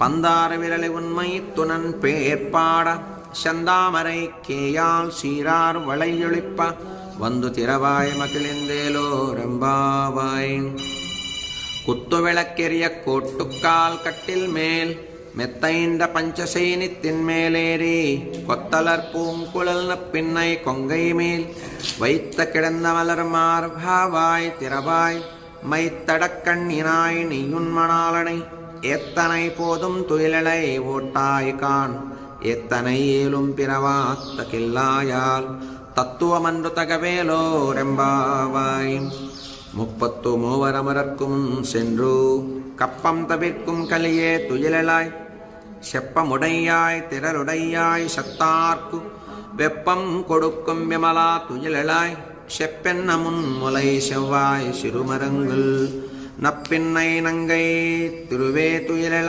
பந்தார விரலை உண்மை துணன் பேர்பாட சந்தாமரை கேயால் சீரார் வளையொழிப்ப வந்து திரவாய் மகிழ்ந்தேலோ ரம்பாவாய். குத்து விளக்கெரிய கோட்டுக்கால் கட்டில் மேல் மெத்தைந்த பஞ்சசேனித்தின் மேலேறி கொத்தலர் பூங்குழல் பின்னை கொங்கை மேல் வைத்த கிடந்த மலர் மார்பாவாய் திரவாய் மைத்தடக்கண்ணினாய் நீயுன்மணாலனை எத்தனை போதும் துயிலலை ஓட்டாய் கான் எத்தனை ஏலும் பிறவாத்த கில்லாயால் தத்துவமன்று தகவேலோ ரெம்பாவாய். 33 அமரர்க்கும் சென்று கப்பம் தவிர்க்கும் கலியே துயிலலாய் செப்பமுடையாய் திரளுடையாய் சத்தார்க்கு வெப்பம் கொடுக்கும் விமலா துயிலலாய் செப்பென்ன முன்முலை செவ்வாய் சிறுமரங்கள் நப்பின்னை நங்கை திருவே துயிலலாய்.